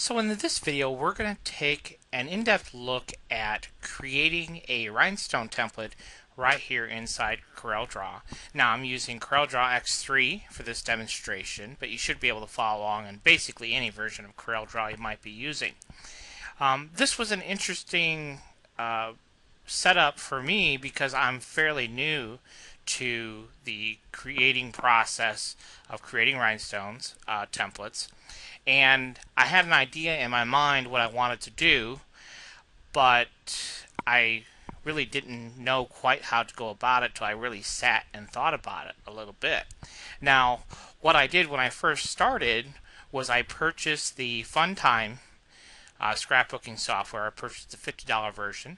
So in this video, we're going to take an in-depth look at creating a rhinestone template right here inside CorelDRAW. Now I'm using CorelDRAW X3 for this demonstration, but you should be able to follow along in basically any version of CorelDRAW you might be using. This was an interesting setup for me because I'm fairly new to the creating process of creating rhinestones templates, and I had an idea in my mind what I wanted to do, but I really didn't know quite how to go about it till I really sat and thought about it a little bit. Now, what I did when I first started was I purchased the Funtime scrapbooking software. I purchased the $50 version,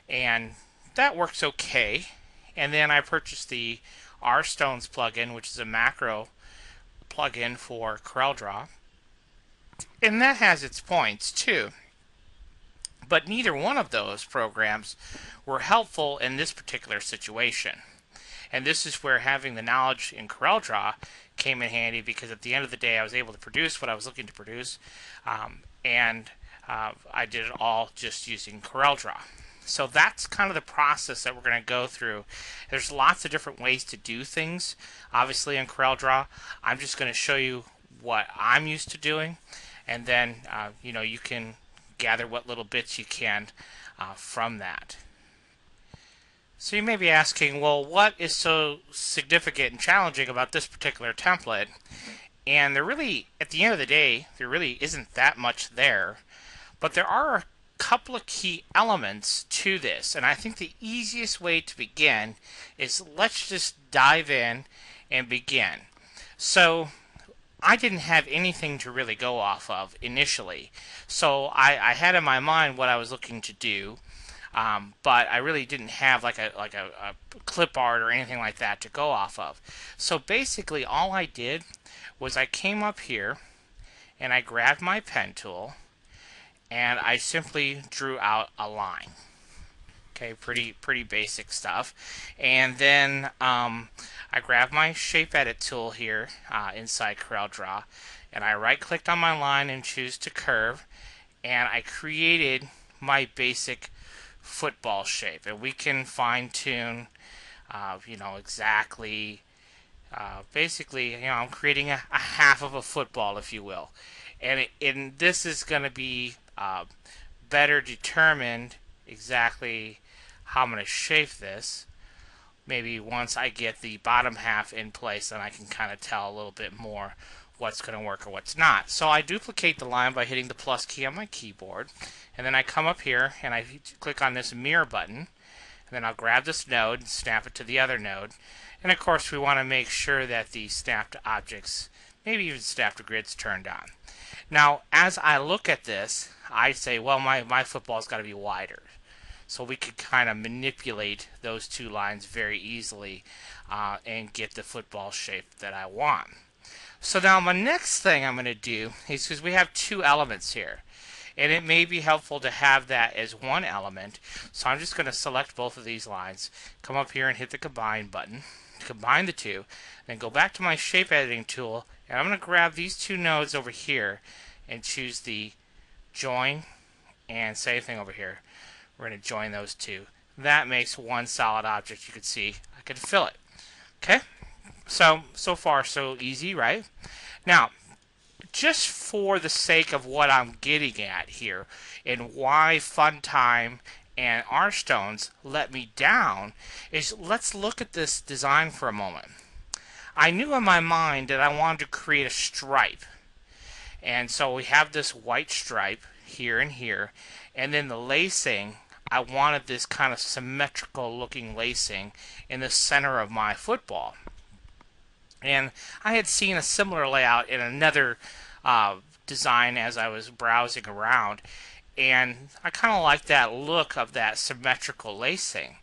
and that works okay. And then I purchased the RStones plugin, which is a macro plugin for CorelDRAW, and that has its points too. But neither one of those programs were helpful in this particular situation. And this is where having the knowledge in CorelDRAW came in handy, because at the end of the day I was able to produce what I was looking to produce, and I did it all just using CorelDRAW. So that's kind of the process that we're going to go through. There's lots of different ways to do things. Obviously in CorelDRAW, I'm just going to show you what I'm used to doing, and then you can gather what little bits you can from that. So you may be asking, well, what is so significant and challenging about this particular template? And there really, at the end of the day, there really isn't that much there. But there are a couple of key elements to this. And I think the easiest way to begin is, let's just dive in and begin. So I didn't have anything to really go off of initially. So I had in my mind what I was looking to do. But I really didn't have like a clip art or anything like that to go off of. So basically all I did was I came up here and I grabbed my pen tool and I simply drew out a line. Okay, pretty basic stuff. And then I grabbed my shape edit tool here inside CorelDRAW, and I right clicked on my line and choose to curve, and I created my basic football shape. And we can fine tune exactly, basically I'm creating a half of a football, if you will, and this is going to be better determined exactly how I'm going to shape this. Maybe once I get the bottom half in place, then I can kind of tell a little bit more what's going to work or what's not. So I duplicate the line by hitting the plus key on my keyboard, and then I come up here and I click on this mirror button, and then I'll grab this node and snap it to the other node. And of course we want to make sure that the snap to objects, maybe even snap to grids, turned on. Now as I look at this, I say, well, my football's got to be wider. So we could kind of manipulate those two lines very easily and get the football shape that I want. So now my next thing I'm going to do is, because we have two elements here, and it may be helpful to have that as one element, so I'm just going to select both of these lines, come up here and hit the combine button, combine the two, then go back to my shape editing tool, and I'm going to grab these two nodes over here and choose the join, and same thing over here. We're going to join those two. That makes one solid object. You can see I can fill it. Okay? So far so easy, right? Now, just for the sake of what I'm getting at here and why Funtime and RStones let me down, is let's look at this design for a moment. I knew in my mind that I wanted to create a stripe. And so we have this white stripe here and here, and then the lacing, I wanted this kind of symmetrical looking lacing in the center of my football. And I had seen a similar layout in another design as I was browsing around, and I kind of liked that look of that symmetrical lacing.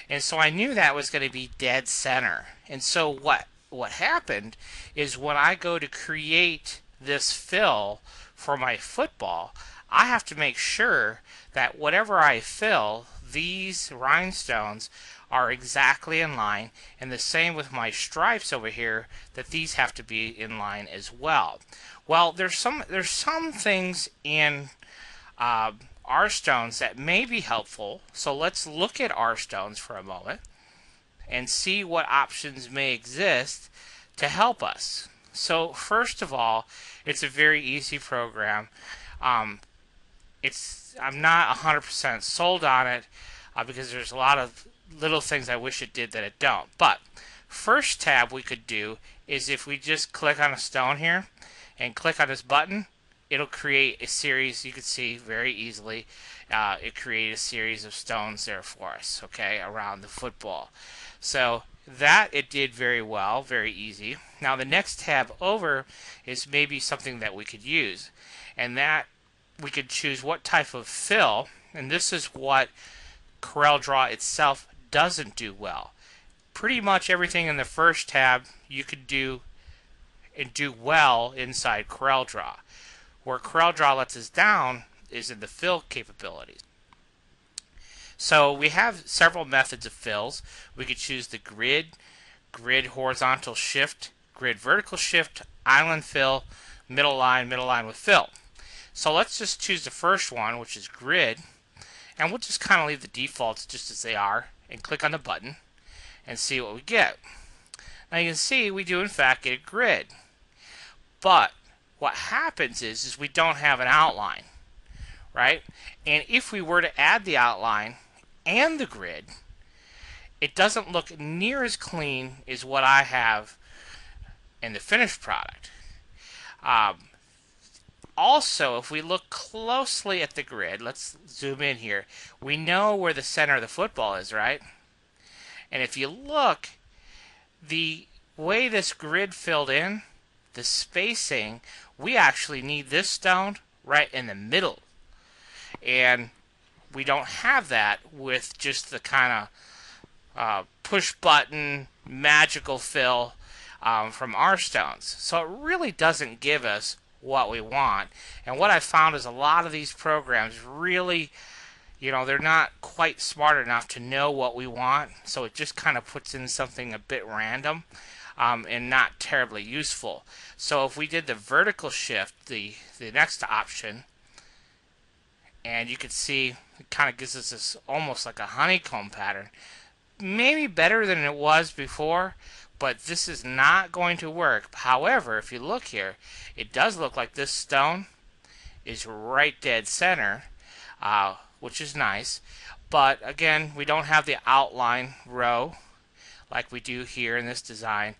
And so I knew that was going to be dead center. And so what happened is, when I go to create this fill for my football, I have to make sure that whatever I fill, these rhinestones are exactly in line, and the same with my stripes over here, that these have to be in line as well. Well, there's some things in R stones that may be helpful, so let's look at R stones for a moment and see what options may exist to help us. So first of all, it's a very easy program. Um, I'm not 100% sold on it because there's a lot of little things I wish it did that it don't. But first tab we could do is if we just click on a stone here and click on this button, it'll create a series. You can see very easily it created a series of stones there for us, okay, around the football. So that it did very well, very easy. Now the next tab over is maybe something that we could use, and that we could choose what type of fill, and this is what CorelDRAW itself doesn't do well. Pretty much everything in the first tab you could do and do well inside CorelDRAW. Where CorelDRAW lets us down is in the fill capabilities. So we have several methods of fills. We could choose the grid horizontal shift, grid vertical shift, island fill, middle line with fill. So let's just choose the first one, which is grid, and we'll just kind of leave the defaults just as they are and click on the button and see what we get. Now you can see we do in fact get a grid, but what happens is we don't have an outline, right? And if we were to add the outline and the grid, it doesn't look near as clean as what I have in the finished product. Also, if we look closely at the grid, let's zoom in here, we know where the center of the football is, right? And if you look, the way this grid filled in, the spacing, we actually need this stone right in the middle. And we don't have that with just the kind of push button magical fill from our stones. So it really doesn't give us what we want. And what I found is a lot of these programs really, they're not quite smart enough to know what we want, so it just kind of puts in something a bit random and not terribly useful. So if we did the vertical shift, the next option, and you can see it kind of gives us this almost like a honeycomb pattern, maybe better than it was before, but this is not going to work. However, if you look here, it does look like this stone is right dead center, which is nice. But again, we don't have the outline row like we do here in this design.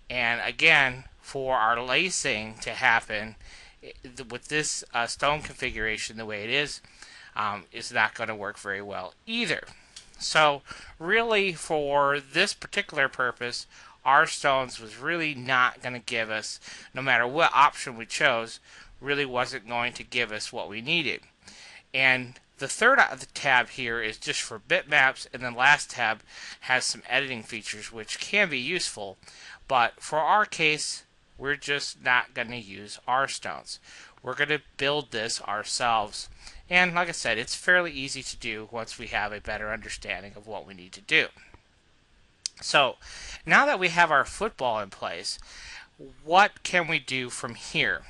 And again, for our lacing to happen with this stone configuration the way it is not going to work very well either. So really, for this particular purpose, our stones was really not going to give us, no matter what option we chose, really wasn't going to give us what we needed. And the third tab here is just for bitmaps, and the last tab has some editing features which can be useful, but for our case, we're just not going to use our stones. We're going to build this ourselves. And like I said, it's fairly easy to do once we have a better understanding of what we need to do. So now that we have our football in place, what can we do from here?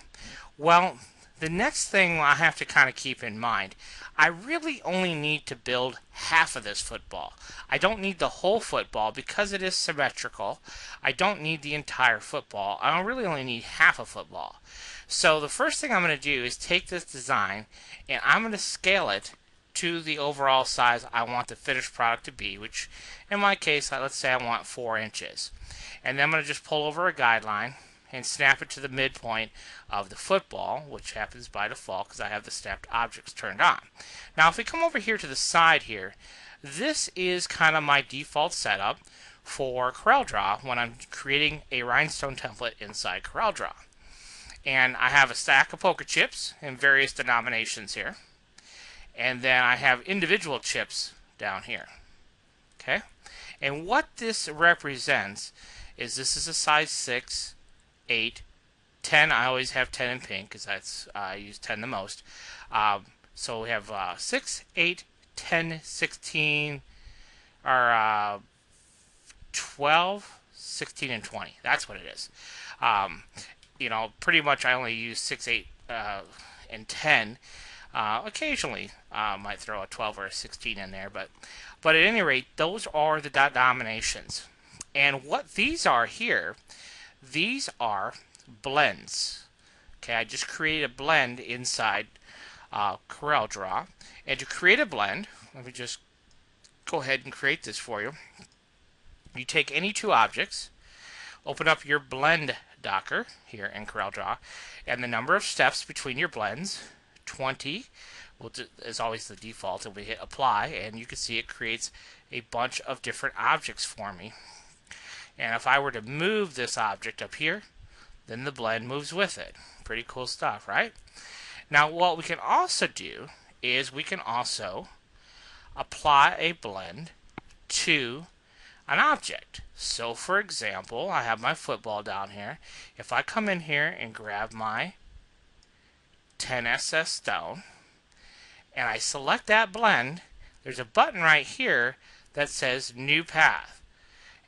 Well, the next thing I have to kind of keep in mind, I really only need to build half of this football. I don't need the whole football because it is symmetrical. I don't need the entire football. I really only need half a football. So the first thing I'm going to do is take this design and I'm going to scale it to the overall size I want the finished product to be, which in my case, let's say I want 4 inches. And then I'm going to just pull over a guideline and snap it to the midpoint of the football, which happens by default because I have the snapped objects turned on. Now if we come over here to the side here, this is kind of my default setup for CorelDRAW when I'm creating a Rhinestone template inside CorelDRAW. And I have a stack of poker chips in various denominations here. And then I have individual chips down here. Okay? And what this represents is this is a size 6, 8, 10. I always have 10 in pink because that's I use 10 the most. So we have 6, 8, 10, 16, or 12, 16, and 20. That's what it is. Um, pretty much I only use 6, 8, and 10. Occasionally, might throw a 12 or a 16 in there, but at any rate, those are the denominations. And what these are here, these are blends. Okay, I just created a blend inside CorelDRAW. And to create a blend, let me just go ahead and create this for you. You take any two objects, open up your blend docker here in CorelDRAW, and the number of steps between your blends, 20, is always the default, and we hit apply, and you can see it creates a bunch of different objects for me. And if I were to move this object up here, then the blend moves with it. Pretty cool stuff, right? Now what we can also do is we can also apply a blend to an object. So for example, I have my football down here. If I come in here and grab my 10SS stone and I select that blend, there's a button right here that says new path.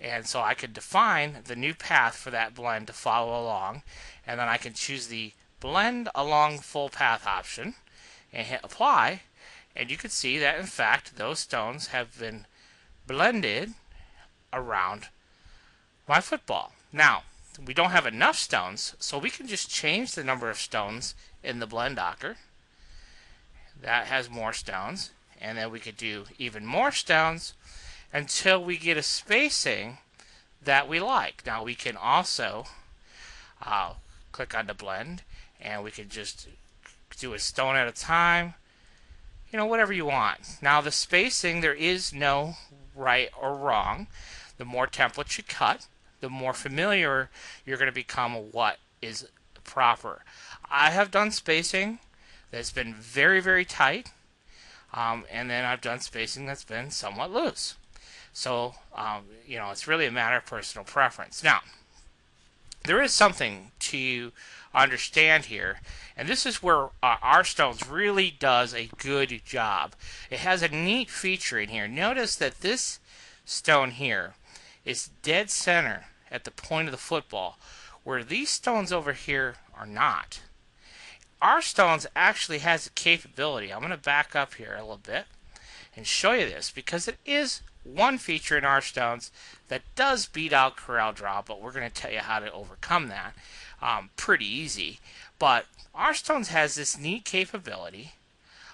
And so I could define the new path for that blend to follow along, and then I can choose the blend along full path option and hit apply, and you can see that in fact those stones have been blended around my football. Now we don't have enough stones, so we can just change the number of stones in the blend docker. That has more stones, and then we could do even more stones until we get a spacing that we like. Now we can also click on the blend, and we can just do a stone at a time, whatever you want. Now the spacing, there is no right or wrong. The more templates you cut, the more familiar you're going to become with what is proper. I have done spacing that's been very, very tight, and then I've done spacing that's been somewhat loose. So, it's really a matter of personal preference. Now, there is something to understand here, and this is where R-Stones really does a good job. It has a neat feature in here. Notice that this stone here is dead center at the point of the football, where these stones over here are not. R-Stones actually has the capability. I'm going to back up here a little bit and show you this, because it is one feature in R-Stones that does beat out CorelDRAW, but we're going to tell you how to overcome that pretty easy. But R-Stones has this neat capability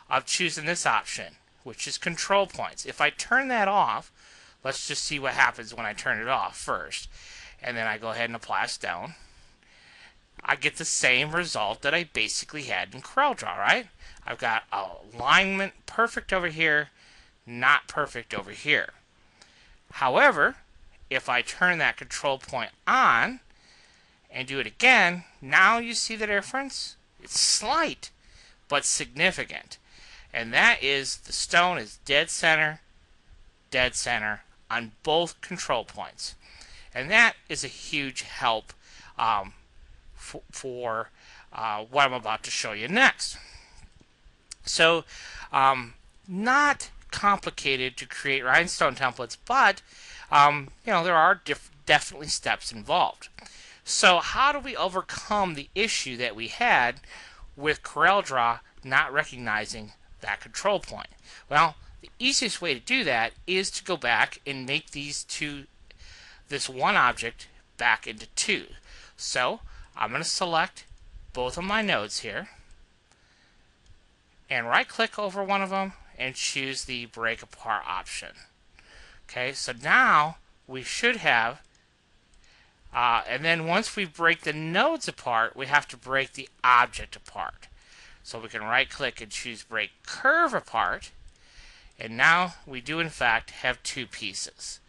of choosing this option, which is control points. If I turn that off, let's just see what happens when I turn it off first, and then I go ahead and apply a stone. I get the same result that I basically had in CorelDRAW, right? I've got alignment perfect over here, not perfect over here. However, if I turn that control point on and do it again, now you see the difference? It's slight, but significant. And that is the stone is dead center on both control points. And that is a huge help for what I'm about to show you next. So, not complicated to create Rhinestone templates, but there are definitely steps involved. So how do we overcome the issue that we had with CorelDRAW not recognizing that control point? Well, the easiest way to do that is to go back and make this one object back into two. So I'm going to select both of my nodes here and right click over one of them and choose the break apart option. Okay, so now we should have, and then once we break the nodes apart, we have to break the object apart. So we can right click and choose break curve apart, and now we do in fact have two pieces.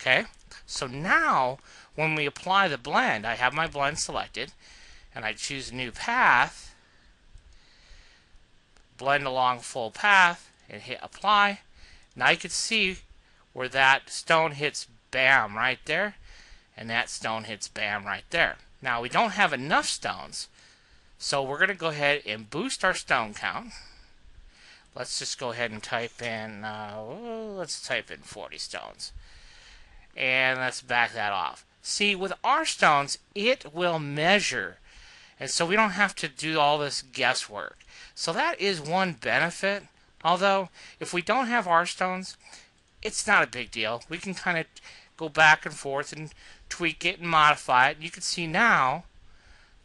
Okay, so now when we apply the blend, I have my blend selected, and I choose new path, blend along full path, and hit apply. Now you can see where that stone hits bam right there, and that stone hits bam right there. Now we don't have enough stones, so we're going to go ahead and boost our stone count. Let's just go ahead and type in, let's type in 40 stones. And let's back that off. See, with our stones, it will measure. And so we don't have to do all this guesswork. So that is one benefit. Although, if we don't have our stones, it's not a big deal. We can kind of go back and forth and tweak it and modify it. You can see now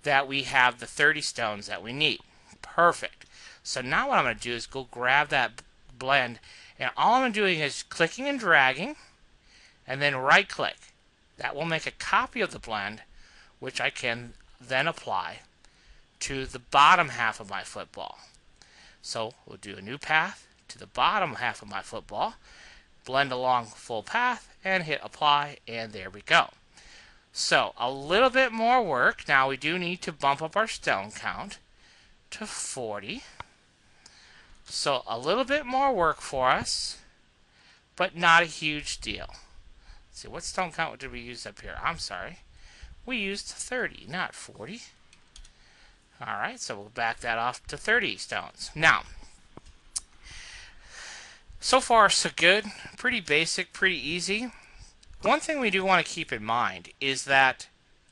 that we have the 30 stones that we need. Perfect. So now what I'm going to do is go grab that blend, and all I'm doing is clicking and dragging, and then right click. That will make a copy of the blend, which I can then apply to the bottom half of my football. So we'll do a new path to the bottom half of my football, blend along full path, and hit apply, and there we go. So a little bit more work. Now we do need to bump up our stone count to 40. So a little bit more work for us, but not a huge deal. Let's see, what stone count did we use up here? I'm sorry. We used 30, not 40. Alright, so we'll back that off to 30 stones. Now, so far so good. Pretty basic, pretty easy. One thing we do want to keep in mind is that,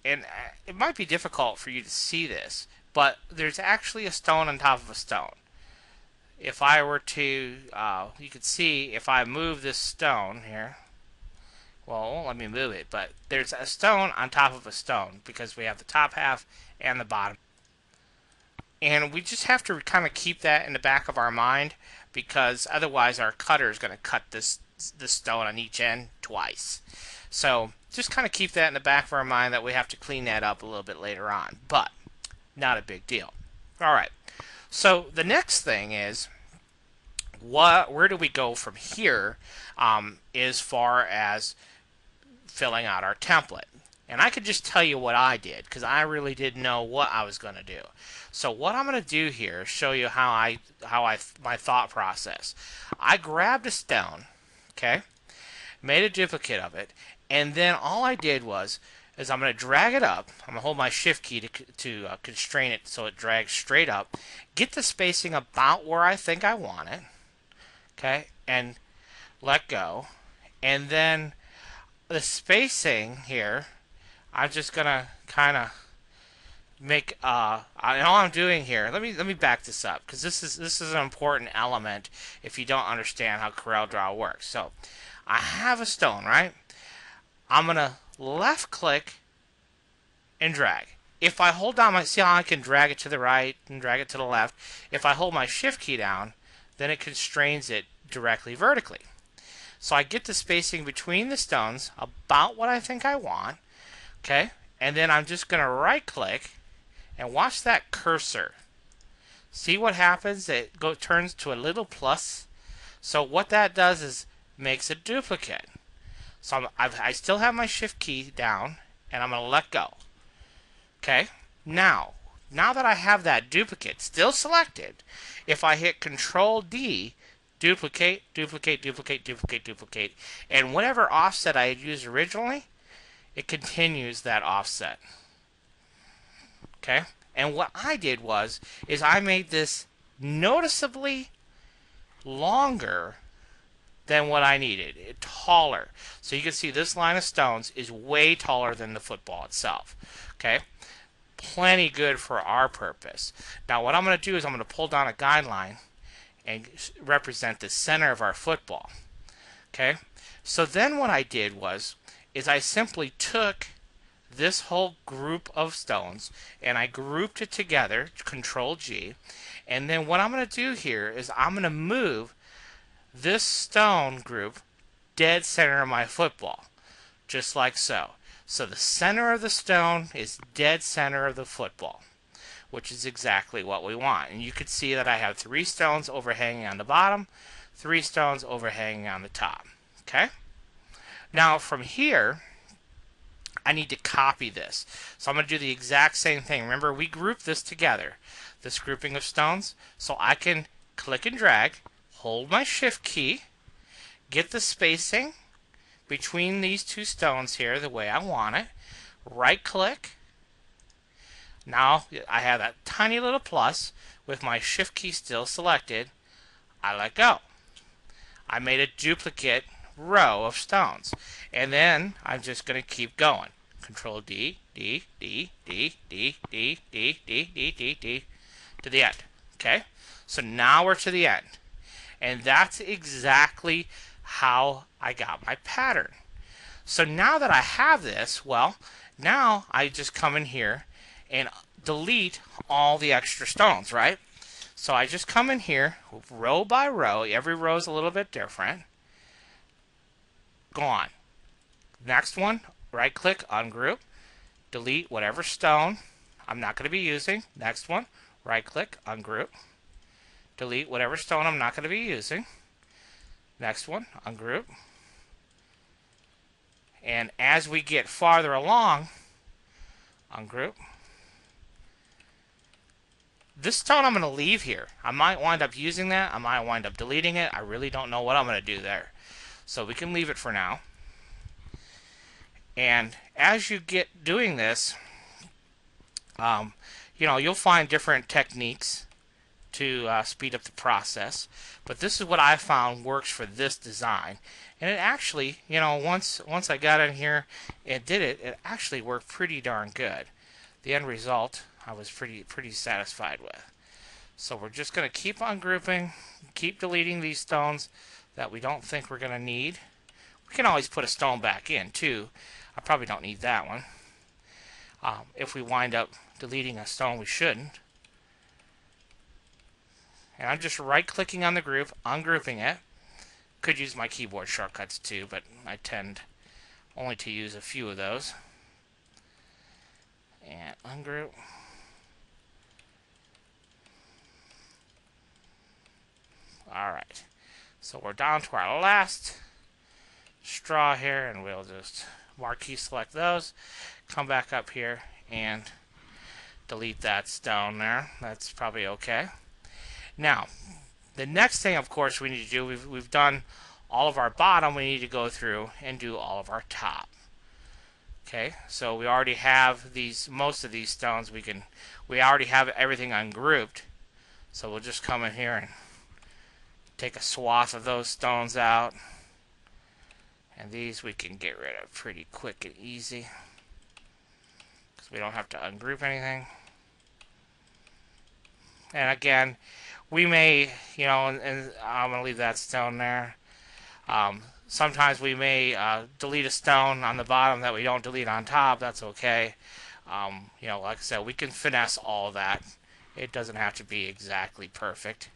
and it might be difficult for you to see this, but there's actually a stone on top of a stone. If I were to, you could see if I move this stone here, well, it won't let me move it, but there's a stone on top of a stone because we have the top half and the bottom. And we just have to kind of keep that in the back of our mind, because otherwise our cutter is going to cut this stone on each end twice. So just kind of keep that in the back of our mind that we have to clean that up a little bit later on, but not a big deal. Alright, so the next thing is, where do we go from here as far as filling out our template? And I could just tell you what I did, because I really didn't know what I was going to do. So what I'm going to do here is show you my thought process. I grabbed a stone, okay, made a duplicate of it, and then all I did is I'm going to drag it up. I'm going to hold my shift key to constrain it so it drags straight up. Get the spacing about where I think I want it, okay, and let go. And then the spacing here, I'm just gonna kind of make and all I'm doing here. Let me back this up, because this is an important element if you don't understand how CorelDRAW works. So I have a stone, right? I'm gonna left click and drag. If I hold down see how I can drag it to the right and drag it to the left. If I hold my shift key down, then it constrains it directly vertically. So I get the spacing between the stones about what I think I want. Okay, and then I'm just going to right click and watch that cursor. See what happens? It turns to a little plus. So what that does is makes a duplicate. So I still have my shift key down, and I'm going to let go. Okay, now that I have that duplicate still selected, if I hit Control D, duplicate, duplicate, duplicate, duplicate, duplicate, and whatever offset I had used originally, it continues that offset. Okay? And what I did is I made this noticeably longer than what I needed. Taller. So you can see this line of stones is way taller than the football itself. Okay? Plenty good for our purpose. Now what I'm going to do is I'm going to pull down a guideline and represent the center of our football. Okay? So then what I did is I simply took this whole group of stones and I grouped it together, Control G, and then what I'm going to do here is I'm going to move this stone group dead center of my football, just like so. So the center of the stone is dead center of the football, which is exactly what we want. And you can see that I have 3 stones overhanging on the bottom, 3 stones overhanging on the top. Okay? Now from here, I need to copy this. So I'm going to do the exact same thing. Remember, we grouped this together, this grouping of stones. So I can click and drag, hold my shift key, get the spacing between these 2 stones here the way I want it, right click. Now I have that tiny little plus with my shift key still selected. I let go. I made a duplicate row of stones. And then I'm just going to keep going. Control D, D, D, D, D, D, D, D, D, D, D, to the end. Okay? So now we're to the end. And that's exactly how I got my pattern. So now that I have this, well, now I just come in here and delete all the extra stones, right? So I just come in here, row by row. Every row is a little bit different. Gone. Next one, right-click, ungroup, delete whatever stone I'm not going to be using. Next one, right-click, ungroup, delete whatever stone I'm not going to be using. Next one, ungroup. And as we get farther along, ungroup. This stone I'm going to leave here. I might wind up using that. I might wind up deleting it. I really don't know what I'm going to do there. So we can leave it for now. And as you get doing this, you'll find different techniques to speed up the process. But this is what I found works for this design. And it actually, once I got in here and did it, it actually worked pretty darn good. The end result I was pretty satisfied with. So we're just going to keep on grouping, keep deleting these stones that we don't think we're going to need. We can always put a stone back in too. I probably don't need that one. If we wind up deleting a stone we shouldn't. And I'm just right-clicking on the group, ungrouping it. Could use my keyboard shortcuts too, but I tend only to use a few of those. And ungroup. Alright, so we're down to our last straw here, and we'll just marquee select those, come back up here and delete that stone there. That's probably okay. Now, the next thing, of course, we need to do, we've done all of our bottom, we need to go through and do all of our top. Okay, so we already have most of these stones. We already have everything ungrouped. So we'll just come in here and take a swath of those stones out. And these we can get rid of pretty quick and easy, because we don't have to ungroup anything. And again, we may, and I'm going to leave that stone there. Sometimes we may delete a stone on the bottom that we don't delete on top. That's okay. Like I said, we can finesse all that. It doesn't have to be exactly perfect.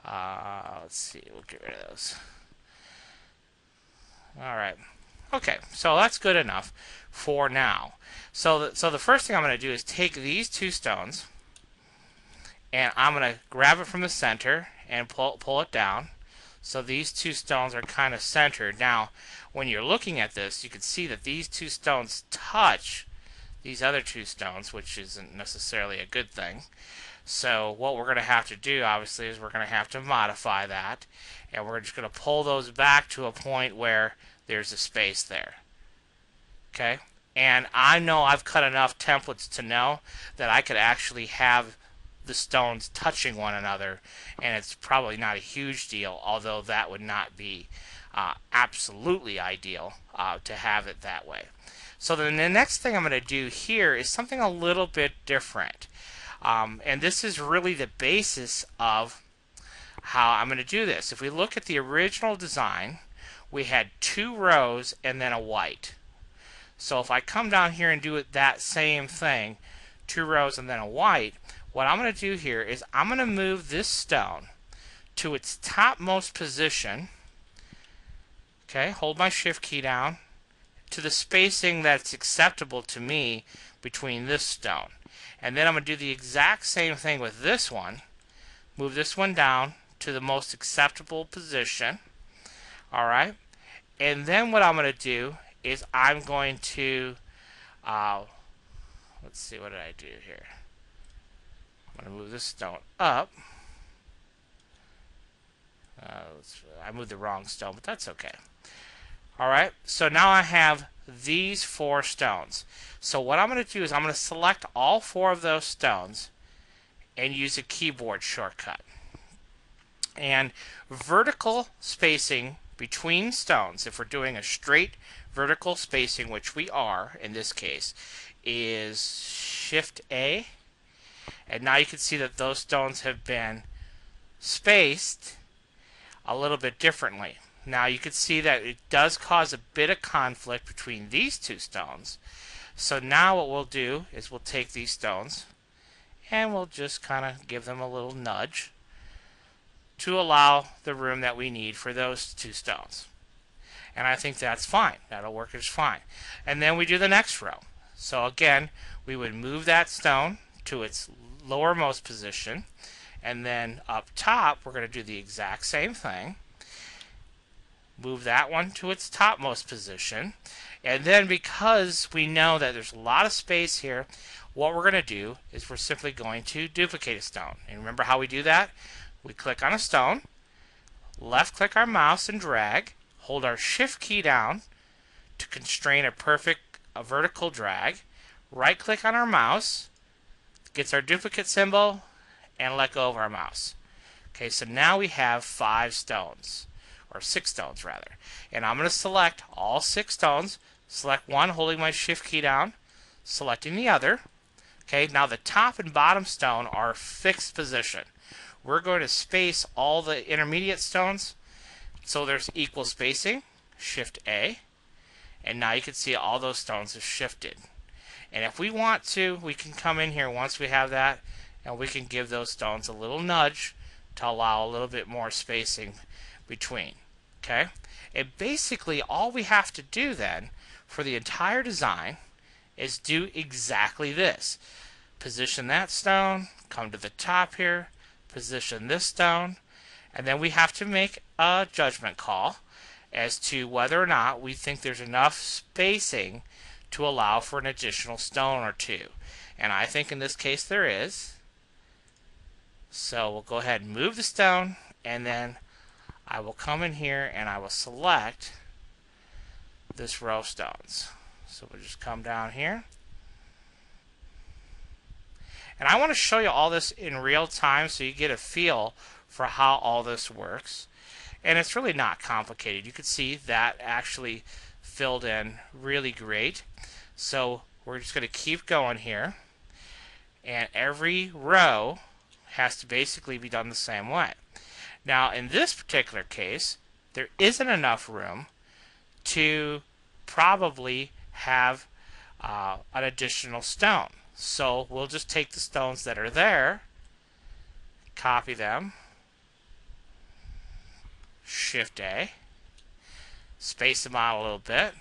Let's see, we'll get rid of those. Alright. Okay, so that's good enough for now. So the first thing I'm going to do is take these two stones, and I'm going to grab it from the center and pull it down. So these two stones are kind of centered. Now, when you're looking at this, you can see that these two stones touch these other two stones, which isn't necessarily a good thing. So what we're going to have to do, obviously, is we're going to have to modify that, and we're just going to pull those back to a point where there's a space there. Okay? And I know I've cut enough templates to know that I could actually have the stones touching one another, and it's probably not a huge deal, although that would not be absolutely ideal to have it that way. So then the next thing I'm going to do here is something a little bit different. And this is really the basis of how I'm going to do this. If we look at the original design, we had 2 rows and then a white. So if I come down here and do it that same thing, 2 rows and then a white, what I'm going to do here is I'm going to move this stone to its topmost position. Okay, hold my shift key down to the spacing that's acceptable to me between this stone. And then I'm going to do the exact same thing with this one. Move this one down to the most acceptable position. Alright? And then what I'm going to do is I'm going to, let's see, what did I do here? I'm going to move this stone up. I moved the wrong stone, but that's okay. Alright, so now I have these 4 stones. So what I'm going to do is I'm going to select all 4 of those stones and use a keyboard shortcut. And vertical spacing between stones, if we're doing a straight vertical spacing, which we are in this case, is Shift A. And now you can see that those stones have been spaced a little bit differently. Now you can see that it does cause a bit of conflict between these two stones. So now what we'll do is we'll take these stones and we'll just kind of give them a little nudge to allow the room that we need for those two stones. And I think that's fine. That'll work just fine. And then we do the next row. So again, we would move that stone to its lowermost position, and then up top we're going to do the exact same thing. Move that one to its topmost position, and then because we know that there's a lot of space here, what we're going to do is we're simply going to duplicate a stone. And remember how we do that? We click on a stone, left click our mouse and drag, hold our shift key down to constrain a vertical drag, right click on our mouse, gets our duplicate symbol, and let go of our mouse. Okay, so now we have 5 stones, or 6 stones rather. And I'm going to select all 6 stones, select one holding my shift key down, selecting the other. Okay, now the top and bottom stone are fixed position. We're going to space all the intermediate stones so there's equal spacing, Shift A, and now you can see all those stones have shifted. And if we want to, we can come in here once we have that, and we can give those stones a little nudge to allow a little bit more spacing between. Okay? And basically all we have to do then for the entire design is do exactly this. Position that stone, come to the top here, position this stone, and then we have to make a judgment call as to whether or not we think there's enough spacing to allow for an additional stone or two. And I think in this case there is. So we'll go ahead and move the stone, and then I will come in here and I will select this row of stones. So we'll just come down here. And I want to show you all this in real time so you get a feel for how all this works. And it's really not complicated. You can see that actually filled in really great. So we're just going to keep going here. And every row has to basically be done the same way. Now in this particular case, there isn't enough room to probably have an additional stone. So we'll just take the stones that are there, copy them, Shift A, space them out a little bit,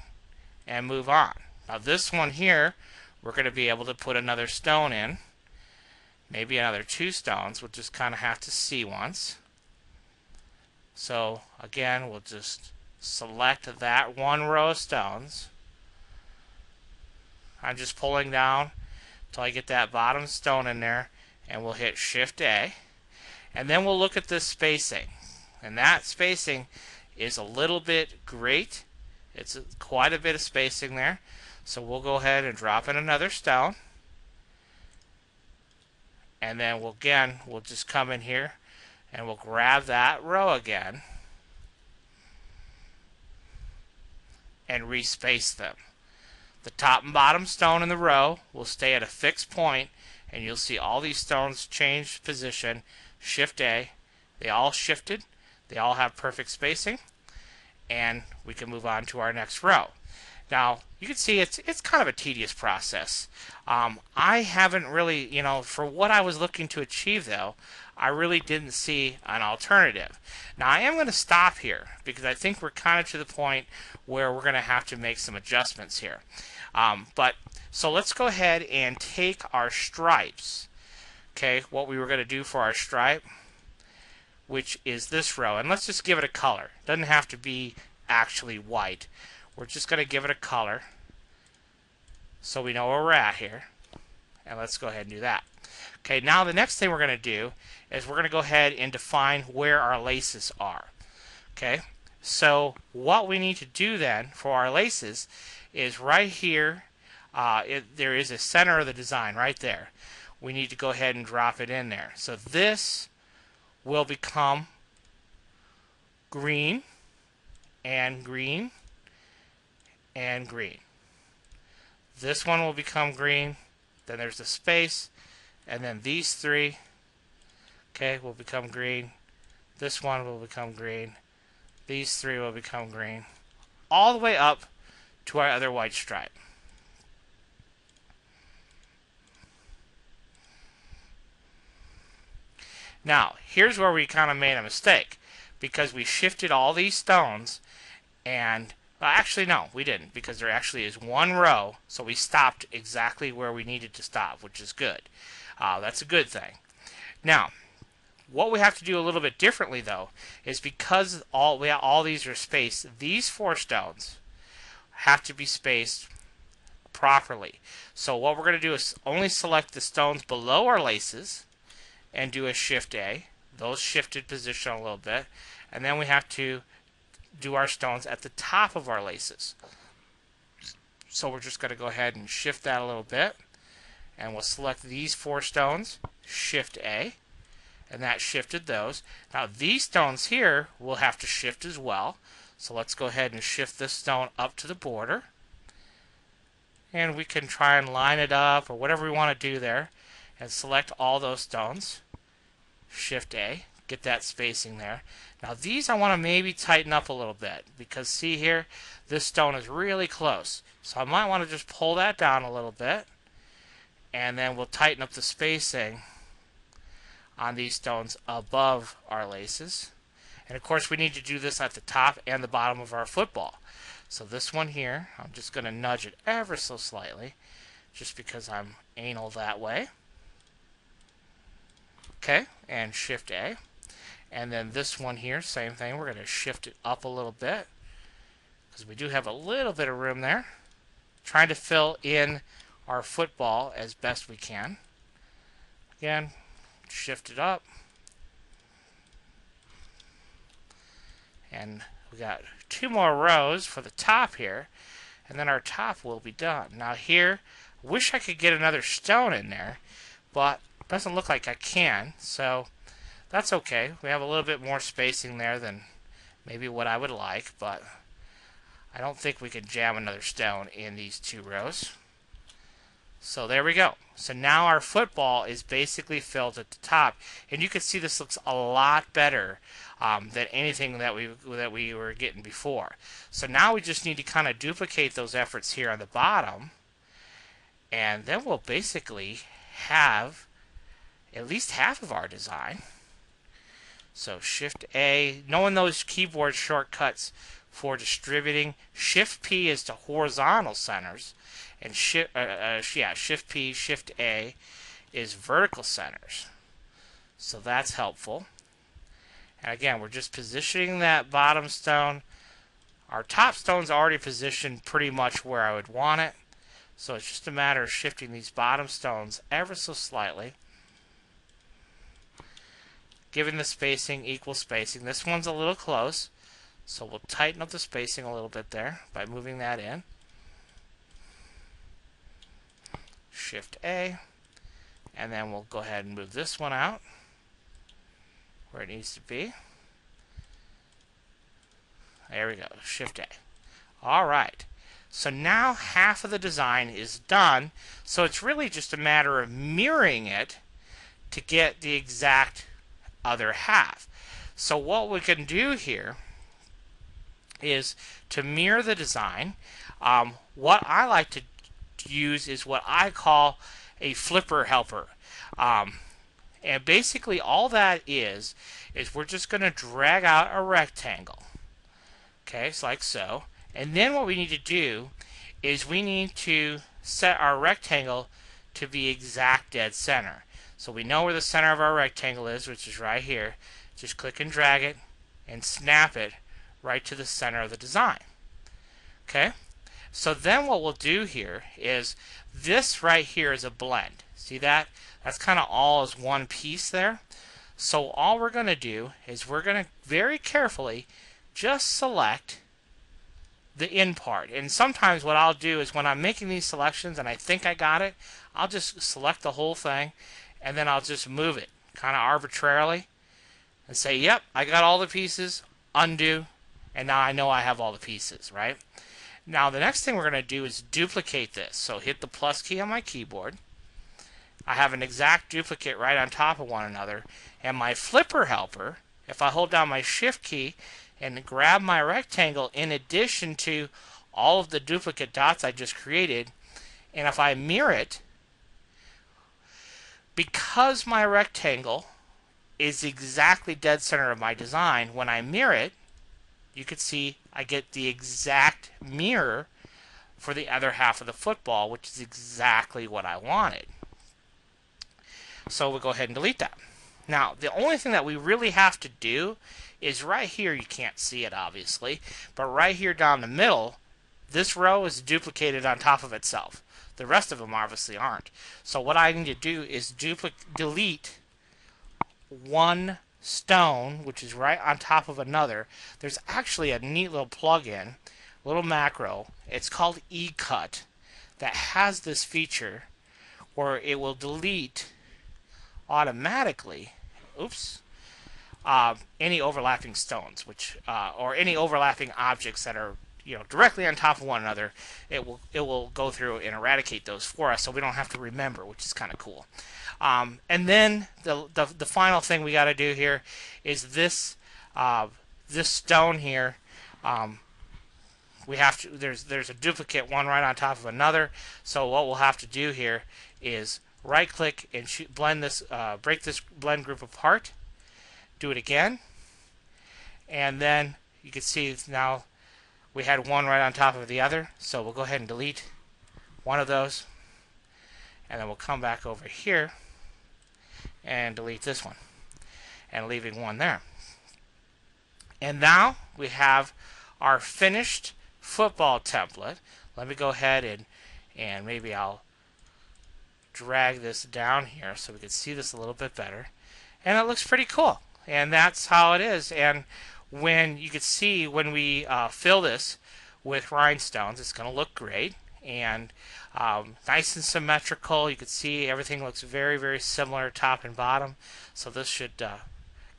and move on. Now this one here, we're going to be able to put another stone in, maybe another 2 stones. We'll just kind of have to see once. So again, we'll just select that one row of stones. I'm just pulling down until I get that bottom stone in there, and we'll hit Shift A, and then we'll look at this spacing, and that spacing is a little bit great. It's quite a bit of spacing there, so we'll go ahead and drop in another stone, and then we'll just come in here and we'll grab that row again and respace them. The top and bottom stone in the row will stay at a fixed point, and you'll see all these stones change position. Shift A, they all shifted, they all have perfect spacing, and we can move on to our next row. Now you can see it's kind of a tedious process. I haven't really, for what I was looking to achieve though, I really didn't see an alternative. Now I am going to stop here because I think we're kind of to the point where we're going to have to make some adjustments here. So let's go ahead and take our stripes. Okay, what we were going to do for our stripe, which is this row, and let's just give it a color. It doesn't have to be actually white. We're just going to give it a color so we know where we're at here. And let's go ahead and do that. Okay, now the next thing we're going to do is we're going to go ahead and define where our laces are. Okay, so what we need to do then for our laces is right here, there is a center of the design right there. We need to go ahead and drop it in there. So this will become green, and green, and green. This one will become green. Then there's the space, and then these three, okay, will become green. This one will become green. These three will become green. All the way up to our other white stripe. Now, here's where we kind of made a mistake, because we shifted all these stones, and well, actually no, we didn't, because there actually is one row, so we stopped exactly where we needed to stop, which is good. That's a good thing. Now, what we have to do a little bit differently, though, is because all these are spaced, these 4 stones have to be spaced properly. So what we're going to do is only select the stones below our laces and do a Shift A. Those shifted position a little bit. And then we have to do our stones at the top of our laces. So we're just going to go ahead and shift that a little bit. And we'll select these 4 stones, Shift A. And that shifted those. Now these stones here will have to shift as well. So let's go ahead and shift this stone up to the border. And we can try and line it up or whatever we want to do there. And select all those stones. Shift A. Get that spacing there. Now these I want to maybe tighten up a little bit, because see here, this stone is really close. So I might want to just pull that down a little bit. And then we'll tighten up the spacing on these stones above our laces. And of course we need to do this at the top and the bottom of our football. So this one here, I'm just going to nudge it ever so slightly, just because I'm anal that way. Okay, and Shift A. And then this one here, same thing, we're going to shift it up a little bit, because we do have a little bit of room there. Trying to fill in our football as best we can. Again, shift it up. And we got 2 more rows for the top here, and then our top will be done. Now here, I wish I could get another stone in there, but it doesn't look like I can, so that's okay. We have a little bit more spacing there than maybe what I would like, but I don't think we can jam another stone in these 2 rows. So there we go. So now our football is basically filled at the top, and you can see this looks a lot better than anything that we were getting before. So now we just need to kind of duplicate those efforts here on the bottom, and then we'll basically have at least half of our design. So Shift A, knowing those keyboard shortcuts for distributing, Shift P is to horizontal centers, and Shift P, Shift A is vertical centers. So that's helpful. And again, we're just positioning that bottom stone. Our top stone's already positioned pretty much where I would want it. So it's just a matter of shifting these bottom stones ever so slightly. Giving the spacing equal spacing. This one's a little close, so we'll tighten up the spacing a little bit there by moving that in. Shift A, and then we'll go ahead and move this one out where it needs to be. There we go, Shift A. Alright, so now half of the design is done, so it's really just a matter of mirroring it to get the exact other half. So what we can do here is to mirror the design. What I like to use is what I call a flipper helper. And basically all that is we're just going to drag out a rectangle. Okay, so like so. And then what we need to do is we need to set our rectangle to be exact dead center. So we know where the center of our rectangle is, which is right here. Just click and drag it and snap it right to the center of the design. Okay? So then what we'll do here is this right here is a blend. See that? That's kind of all as one piece there. So all we're going to do is we're going to very carefully just select the in part. And sometimes what I'll do is when I'm making these selections and I think I got it, I'll just select the whole thing and then I'll just move it kind of arbitrarily and say, yep, I got all the pieces, undo, and now I know I have all the pieces, right? Now the next thing we're going to do is duplicate this. So hit the plus key on my keyboard. I have an exact duplicate right on top of one another, and my flipper helper, if I hold down my shift key and grab my rectangle in addition to all of the duplicate dots I just created, and if I mirror it, because my rectangle is exactly dead center of my design, when I mirror it, you can see I get the exact mirror for the other half of the football, which is exactly what I wanted. So we'll go ahead and delete that. Now, the only thing that we really have to do is right here, you can't see it obviously, but right here down the middle, this row is duplicated on top of itself. The rest of them obviously aren't. So what I need to do is delete one stone, which is right on top of another. There's actually a neat little plugin, little macro. It's called eCut that has this feature where it will delete automatically, any overlapping stones, which or any overlapping objects that are directly on top of one another. It will go through and eradicate those for us, so we don't have to remember, which is kind of cool. And then the final thing we got to do here is this this stone here. We have to there's a duplicate one right on top of another. So what we'll have to do here is right click and blend this, break this blend group apart. Do it again, and then you can see now we had one right on top of the other. So we'll go ahead and delete one of those, and then we'll come back over here and delete this one, and leaving one there. And now we have our finished football template. Let me go ahead and maybe I'll drag this down here so we can see this a little bit better, and it looks pretty cool. And that's how it is. And when you can see when we fill this with rhinestones, it's going to look great and nice and symmetrical. You can see everything looks very, very similar top and bottom. So this should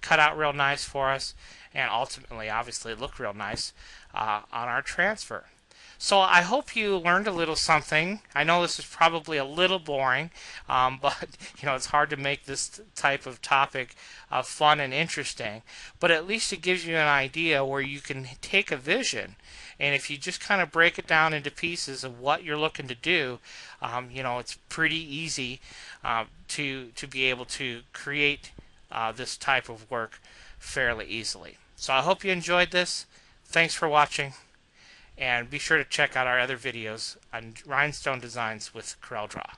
cut out real nice for us, and ultimately, obviously, look real nice on our transfer. So I hope you learned a little something. I know this is probably a little boring, but it's hard to make this type of topic fun and interesting. But at least it gives you an idea where you can take a vision, and if you just kind of break it down into pieces of what you're looking to do, it's pretty easy to be able to create this type of work fairly easily. So I hope you enjoyed this. Thanks for watching. And be sure to check out our other videos on rhinestone designs with CorelDRAW.